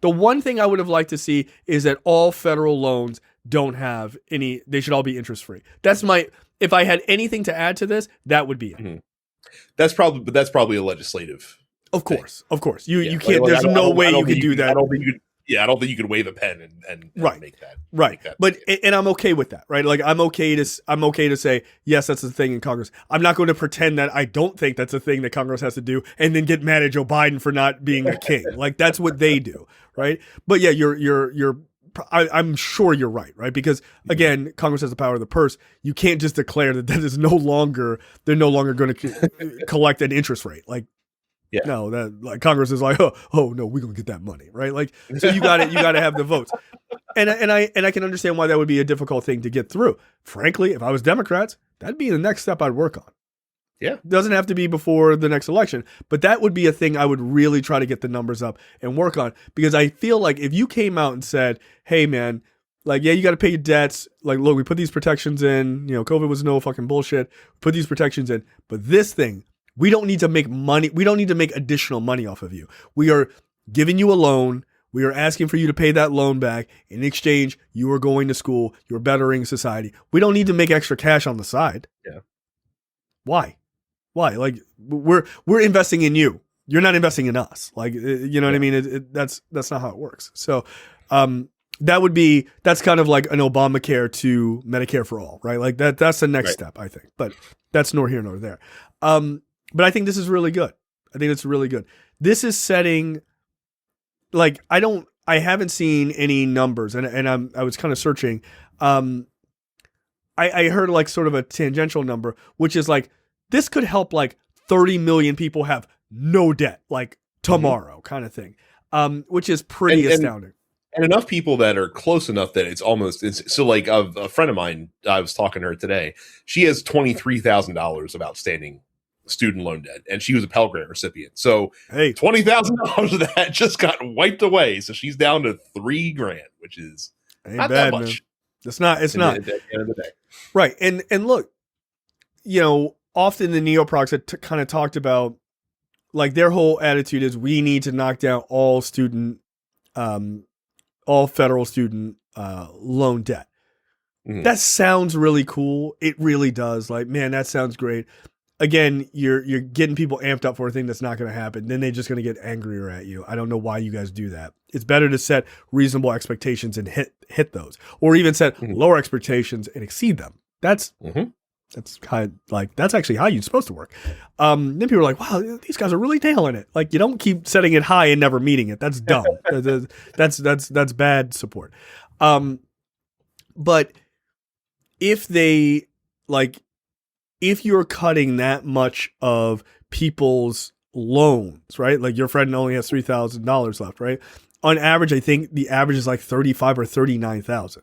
The one thing I would have liked to see is that all federal loans don't have any, they should all be interest free. If I had anything to add to this, that would be it.
That's probably a legislative.
Of course. You can't, there's no way you could do that.
I don't think you could wave a pen and make that.
Right.
Make that
but, and I'm okay with that, right? Like I'm okay to say, yes, that's the thing in Congress. I'm not going to pretend that I don't think that's a thing that Congress has to do and then get mad at Joe Biden for not being a king. Like that's what they do. Right. But yeah, I'm sure you're right. Because again, Congress has the power of the purse. You can't just declare that they're no longer going to collect an interest rate. Like,
yeah.
No, that like Congress is like, oh no, we're gonna get that money, right? Like, so you got to have the votes, and I can understand why that would be a difficult thing to get through. Frankly, if I was Democrats, that'd be the next step I'd work on.
Yeah,
it doesn't have to be before the next election, but that would be a thing I would really try to get the numbers up and work on, because I feel like if you came out and said, hey man, like, yeah, you got to pay your debts. Like, look, we put these protections in. COVID was no fucking bullshit. Put these protections in, but this thing. We don't need to make money. We don't need to make additional money off of you. We are giving you a loan. We are asking for you to pay that loan back. In exchange, you are going to school. You're bettering society. We don't need to make extra cash on the side.
Yeah.
Like we're investing in you. You're not investing in us. Like, you know what I mean? That's not how it works. So, that's kind of like an Obamacare to Medicare for all, right? Like that's the next step, I think, but that's nor here nor there. But I think this is really good. I think it's really good. This is setting, like, I haven't seen any numbers, and I was kind of searching. I heard like sort of a tangential number, which is like, this could help like 30 million people have no debt, like tomorrow kind of thing, which is pretty astounding.
and enough people that are close enough that it's almost so. Like a friend of mine, I was talking to her today. She has $23,000 of outstanding student loan debt, and she was a Pell Grant recipient. So
Hey,
$20,000 of that just got wiped away. So she's down to $3,000, which is not
bad,
that much.
Man. It's not. It's not.
At the end of the day,
right? And look, often the neoprocs had kind of talked about, like, their whole attitude is we need to knock down all federal student loan debt. Mm-hmm. That sounds really cool. It really does. Like, man, that sounds great. Again, you're getting people amped up for a thing that's not going to happen. Then they're just going to get angrier at you. I don't know why you guys do that. It's better to set reasonable expectations and hit those, or even set lower expectations and exceed them. That's kind of like, that's actually how you're supposed to work. Then people are like, wow, these guys are really nailing it. Like, you don't keep setting it high and never meeting it. That's dumb. that's bad support. But if you're cutting that much of people's loans, right? Like, your friend only has $3,000 left, right? On average, I think the average is like $35,000 or $39,000.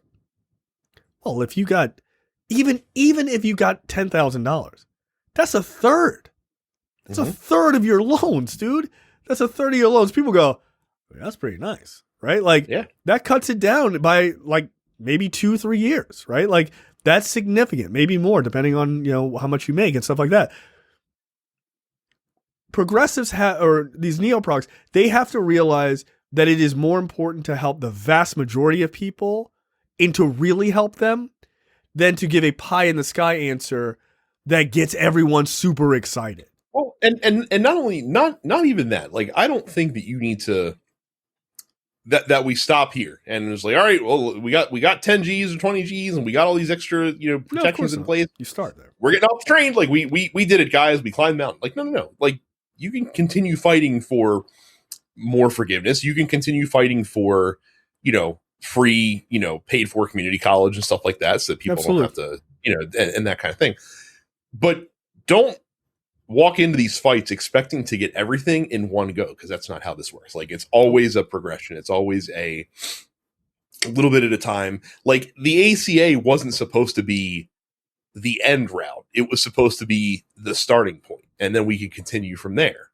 Well, if you got even if you got $10,000, that's a third. That's a third of your loans, dude. That's a third of your loans. People go, that's pretty nice, right? Like, that cuts it down by like maybe 2-3 years, right? Like, that's significant, maybe more, depending on, how much you make and stuff like that. Progressives or these neoprocs, they have to realize that it is more important to help the vast majority of people and to really help them than to give a pie in the sky answer that gets everyone super excited.
Well, and not only not even that. Like, I don't think that you need to that we stop here and it's like, all right, well, we got 10 G's or 20 G's and we got all these extra, protections in place.
You start there.
We're getting off the train. Like, we did it, guys. We climbed the mountain. Like, no. Like, you can continue fighting for more forgiveness. You can continue fighting for, free, paid for community college and stuff like that, so that people don't have to, and that kind of thing. But don't walk into these fights expecting to get everything in one go, because that's not how this works. Like, it's always a progression. It's always a little bit at a time. Like, the ACA wasn't supposed to be the end route. It was supposed to be the starting point, and then we could continue from there.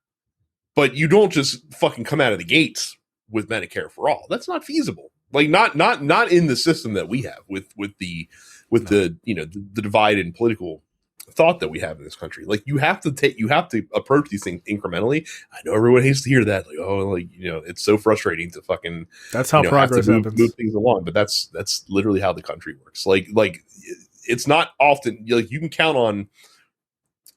But you don't just fucking come out of the gates with Medicare for all. That's not feasible. Like, not in the system that we have with the divide in political thought that we have in this country. Like, you have to approach these things incrementally. I know everyone hates to hear that. Like, it's so frustrating to fucking,
that's how progress happens.
Move things along, but that's literally how the country works. Like it's not often, like, you can count on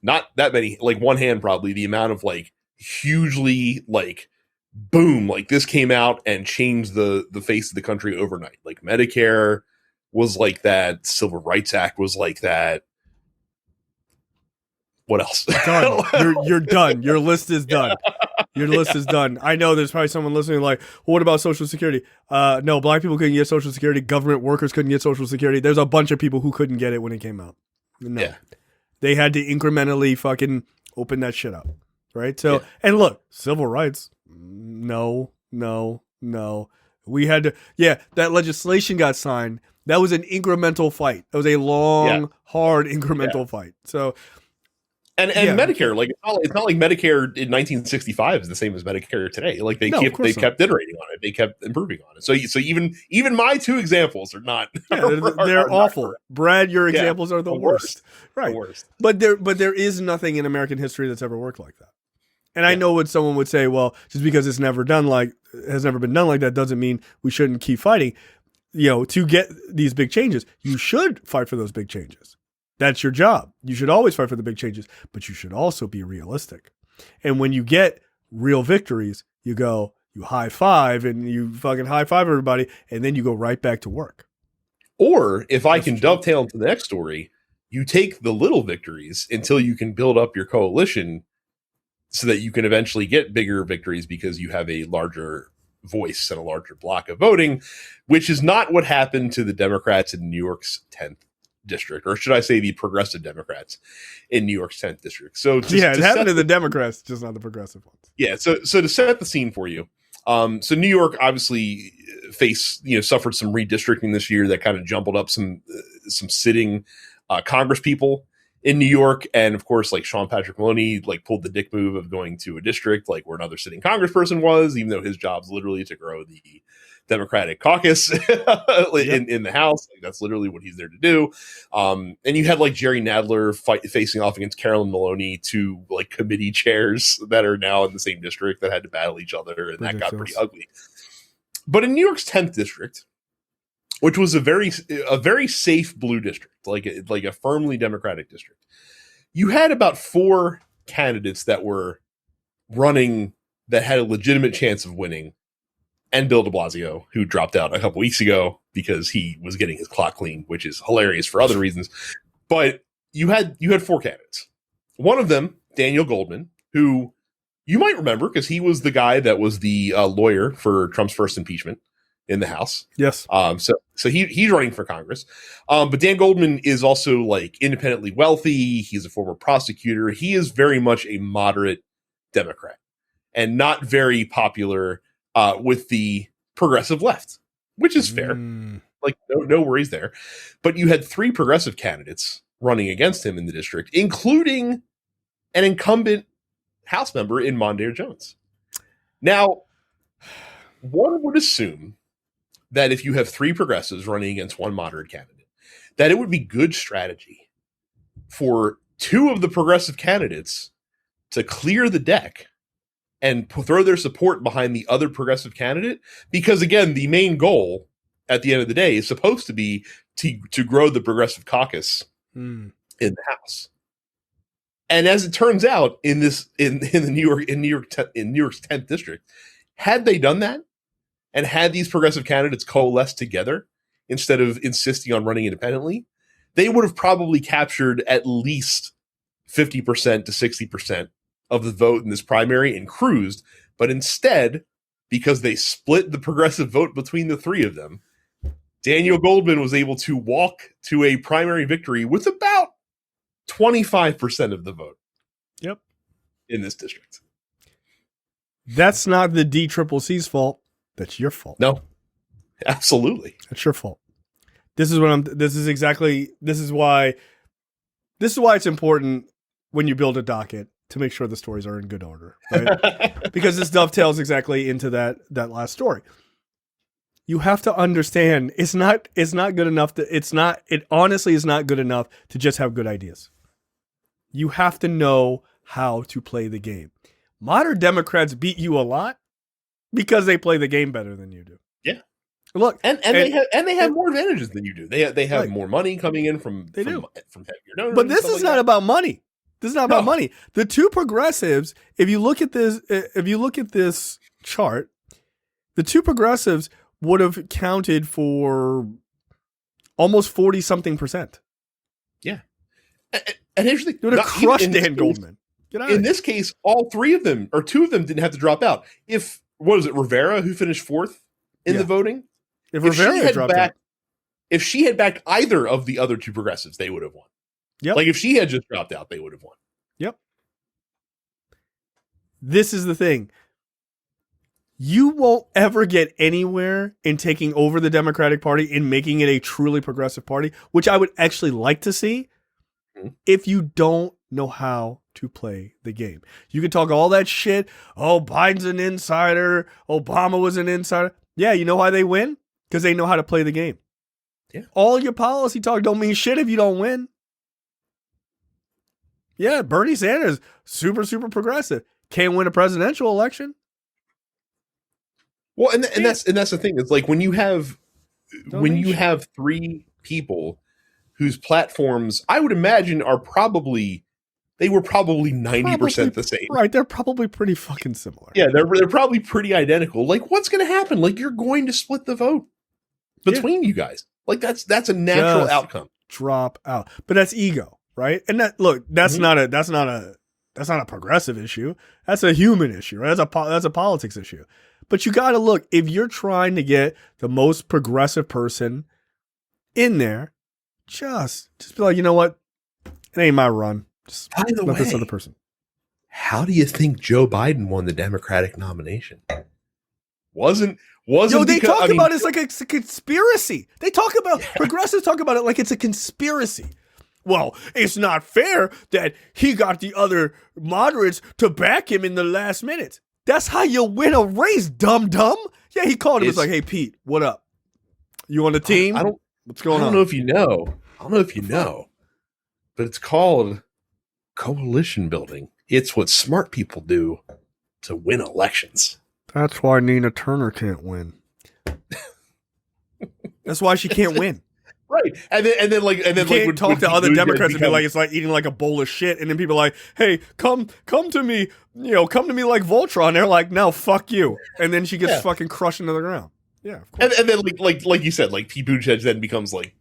not that many, like one hand probably, the amount of like hugely like boom, like this came out and changed the face of the country overnight. Like, Medicare was like that. Civil Rights Act was like that. What else?
Done. You're done. Your list is done. Your list is done. I know there's probably someone listening like, well, what about Social Security? No, black people couldn't get Social Security. Government workers couldn't get Social Security. There's a bunch of people who couldn't get it when it came out. No. Yeah. They had to incrementally fucking open that shit up. Right? So, and look, civil rights, no. We had to, that legislation got signed. That was an incremental fight. That was a long, hard incremental fight. So,
And Medicare, like, it's not like Medicare in 1965 is the same as Medicare today. Like, they kept iterating on it. They kept improving on it. So even my two examples are not.
They're awful. Not Brad, your examples are the worst. Right. The worst. But there is nothing in American history that's ever worked like that. And I know what someone would say, well, just because it's never been done like that doesn't mean we shouldn't keep fighting. To get these big changes, you should fight for those big changes. That's your job. You should always fight for the big changes, but you should also be realistic. And when you get real victories, you high five and you fucking high five everybody, and then you go right back to work.
Or if I can dovetail into the next story, you take the little victories until you can build up your coalition so that you can eventually get bigger victories because you have a larger voice and a larger block of voting, which is not what happened to the Democrats in New York's 10th district, or should I say the progressive Democrats in New York's 10th district. So
it happened to the Democrats, just not the progressive ones.
Yeah. So to set the scene for you, So New York obviously suffered some redistricting this year that kind of jumbled up some sitting Congress people in New York. And of course, like Sean Patrick Maloney, like pulled the dick move of going to a district like where another sitting congressperson was, even though his job's literally to grow the Democratic caucus in the House. Like, that's literally what he's there to do. And you had like Jerry Nadler facing off against Carolyn Maloney, two like committee chairs that are now in the same district that had to battle each other, and that got pretty ugly. But in New York's 10th district, which was a very safe blue district, like a firmly Democratic district, you had about 4 candidates that were running that had a legitimate chance of winning, and Bill de Blasio, who dropped out a couple weeks ago because he was getting his clock cleaned, which is hilarious for other reasons. But you had 4 candidates. One of them, Daniel Goldman, who you might remember because he was the guy that was the lawyer for Trump's first impeachment in the House.
Yes.
So he's running for Congress. But Dan Goldman is also like independently wealthy. He's a former prosecutor. He is very much a moderate Democrat and not very popular with the progressive left, which is fair. Like no worries there. But you had 3 progressive candidates running against him in the district, including an incumbent House member in Mondaire Jones. Now, one would assume that if you have 3 progressives running against 1 moderate candidate, that it would be good strategy for 2 of the progressive candidates to clear the deck and throw their support behind the other progressive candidate. Because again, the main goal at the end of the day is supposed to be to grow the progressive caucus in the House. And as it turns out, in New York's 10th district, had they done that and had these progressive candidates coalesce together instead of insisting on running independently, they would have probably captured at least 50% to 60% of the vote in this primary and cruised. But instead, because they split the progressive vote between the 3 of them, Daniel Goldman was able to walk to a primary victory with about 25% of the vote.
Yep.
In this district.
That's not the DCCC's fault. That's your fault.
No. Absolutely.
That's your fault. This is why it's important when you build a docket to make sure the stories are in good order, right? Because this dovetails exactly into that last story. You have to understand it's not good enough it honestly is not good enough to just have good ideas. You have to know how to play the game. Modern Democrats beat you a lot because they play the game better than you do.
Yeah.
Look,
they have more advantages than you do. They have more money coming in from heavier donors.
But this is not about money. This is not about money. The 2 progressives, if you look at this chart, the 2 progressives would have counted for almost 40-something%.
Yeah. And here's the thing.
They would have crushed Dan Goldman.
In this case, all 3 of them, or 2 of them, didn't have to drop out. Rivera, who finished 4th in the voting?
If Rivera had dropped out.
If she had backed either of the other 2 progressives, they would have won.
Yep.
Like if she had just dropped out, they would have won.
Yep. This is the thing. You won't ever get anywhere in taking over the Democratic Party and making it a truly progressive party, which I would actually like to see, if you don't know how to play the game. You can talk all that shit. Oh, Biden's an insider. Obama was an insider. Yeah, you know why they win? Because they know how to play the game.
Yeah.
All your policy talk don't mean shit if you don't win. Yeah, Bernie Sanders, super, super progressive. Can't win a presidential election.
Well, and that's the thing. It's like when you have 3 people whose platforms I would imagine were probably 90% the same.
Right, they're probably pretty fucking similar.
Yeah, they're probably pretty identical. Like, what's going to happen? Like, you're going to split the vote between you guys. Like, that's a natural outcome.
Drop out, but that's ego, right? And that's not a progressive issue. That's a human issue, right? That's a politics issue. But you got to look, if you're trying to get the most progressive person in there, just be like, you know what? It ain't my run. Just let this other person.
How do you think Joe Biden won the Democratic nomination? wasn't.
Yo, they
because,
talk about it like it's a conspiracy. They talk about progressives talk about it like it's a conspiracy. Well, it's not fair that he got the other moderates to back him in the last minute. That's how you win a race, dumb. Yeah, he called him. It's like, hey, Pete, what up? You on the team? What's going on?
I don't know if you know. But it's called coalition building. It's what smart people do to win elections.
That's why Nina Turner can't win. That's why she can't win.
Right. And then you
can't talk to other Democrats and be like, it's like eating like a bowl of shit. And then people are like, hey, come to me, come to me like Voltron. They're like, no, fuck you. And then she gets fucking crushed into the ground. Yeah, of course.
And then like you said, like Pete Buttigieg then becomes like,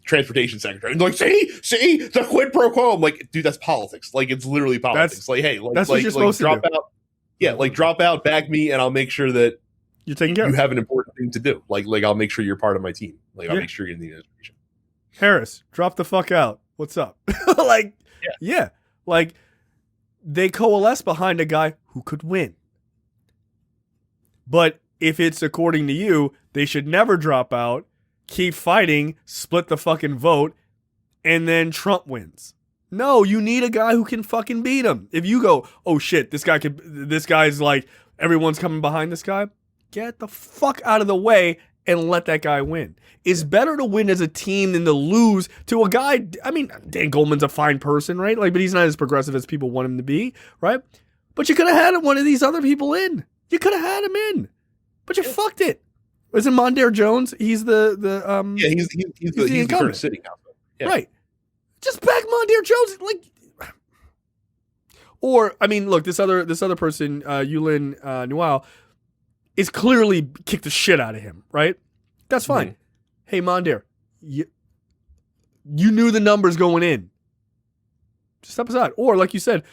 transportation secretary. And like, see, the quid pro quo. I'm like, dude, that's politics. Like, it's literally politics. That's
what you're supposed to
drop
do.
out. Yeah, like drop out, back me, and I'll make sure that
you're taking care.
You have an important thing to do. Like I'll make sure you're part of my team. Like I'll make sure you're in the administration.
Harris, drop the fuck out. What's up? Yeah. Like they coalesce behind a guy who could win. But if it's according to you, they should never drop out, keep fighting, split the fucking vote, and then Trump wins. No, you need a guy who can fucking beat him. If you go, oh shit, this guy's like, everyone's coming behind this guy, get the fuck out of the way and let that guy win. It's better to win as a team than to lose to a guy. I mean, Dan Goldman's a fine person, right? Like, but he's not as progressive as people want him to be, right? But you could have had one of these other people in. You could have had him in, but you fucked it. Was it Mondaire Jones? He's
he's the current city council. Yeah.
Right. Just back Mondaire Jones, like, or I mean, look, this other person, Yulin Noel, is clearly kicked the shit out of him, right? That's fine. Mm-hmm. Hey, Mondaire, you knew the numbers going in. Just step aside. Or like you said,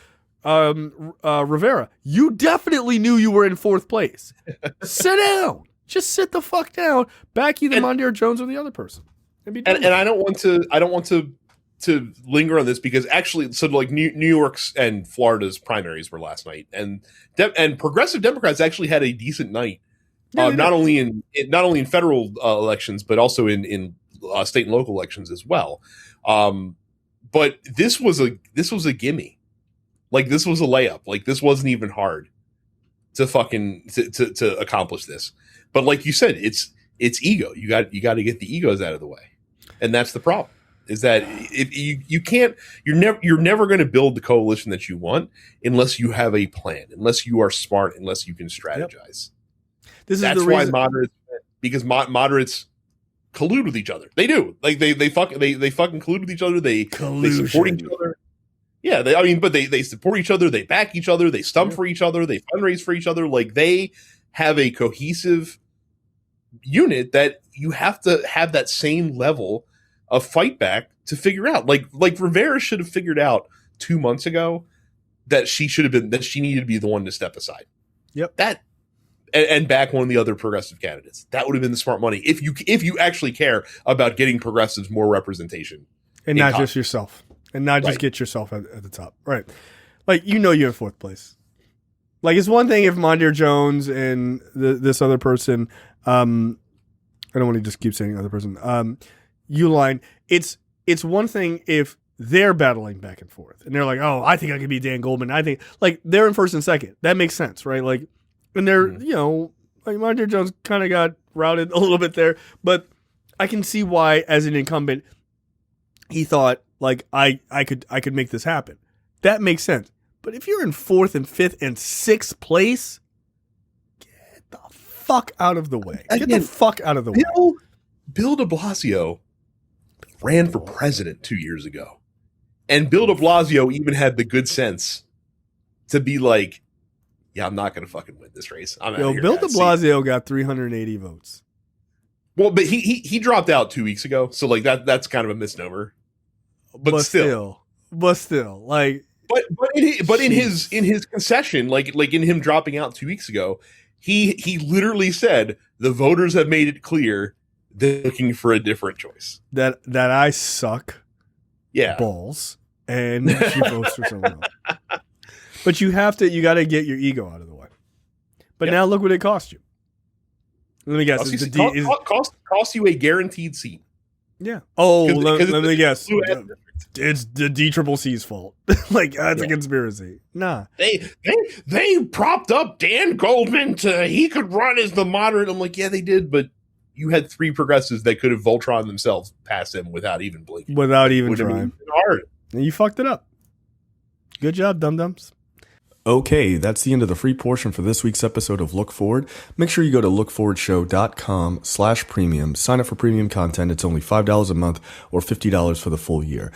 Rivera, you definitely knew you were in fourth place. Sit down. Just sit the fuck down. Back either Mondaire Jones or the other person.
And I don't want to linger on this because actually, so like New York's and Florida's primaries were last night, and progressive Democrats actually had a decent night, not only in federal elections but also in state and local elections as well. But this was a gimme, like this was a layup, like this wasn't even hard to fucking to accomplish this. But like you said, it's ego. You got to get the egos out of the way, and that's the problem. Is that if you can't, you're never going to build the coalition that you want unless you have a plan, unless you are smart, unless you can strategize.
That's
the reason. Because moderates collude with each other. They do. Like they fucking collude with each other. They support each other. Yeah, they support each other. They back each other. They stump for each other. They fundraise for each other. Like they have a cohesive unit that you have to have that same level of fight back to figure out. Like Rivera should have figured out 2 months ago that she needed to be the one to step aside.
Yep.
And back one of the other progressive candidates. That would have been the smart money if you actually care about getting progressives more representation.
And not just yourself. And not just get yourself at the top. Right. Like, you're in fourth place. Like, it's one thing if Mondaire Jones and this other person, I don't want to just keep saying other person, Uline, it's one thing if they're battling back and forth and they're like, oh, I think I could be Dan Goldman. I think like they're in first and second. That makes sense, right? Like, and they're, like Mondaire Jones kind of got routed a little bit there, but I can see why as an incumbent, he thought like I could make this happen. That makes sense. But if you're in fourth and fifth and sixth place, get the fuck out of the way. Get the fuck out of the way.
Bill de Blasio ran for president 2 years ago. And Bill de Blasio even had the good sense to be like, yeah, I'm not going to fucking win this race.
Bill de Blasio got 380 votes.
Well, but he dropped out 2 weeks ago. So like that's kind of a misnomer. But still, like, but in his concession, like in him dropping out 2 weeks ago, he literally said the voters have made it clear they're looking for a different choice.
That I suck.
Yeah.
Balls, and she votes for someone else. But you got to get your ego out of the way. But now look what it cost you. Let me guess.
Cost you a guaranteed seat.
Yeah. Oh, let me guess. It's the DCCC's fault. Like, that's a conspiracy. Nah.
They propped up Dan Goldman he could run as the moderate. I'm like, yeah, they did, but you had 3 progressives that could have Voltron themselves past him without even blinking.
Without even trying.
Hard.
And you fucked it up. Good job, dum-dums. Okay, that's the end of the free portion for this week's episode of Look Forward. Make sure you go to lookforwardshow.com/premium. Sign up for premium content. It's only $5 a month or $50 for the full year.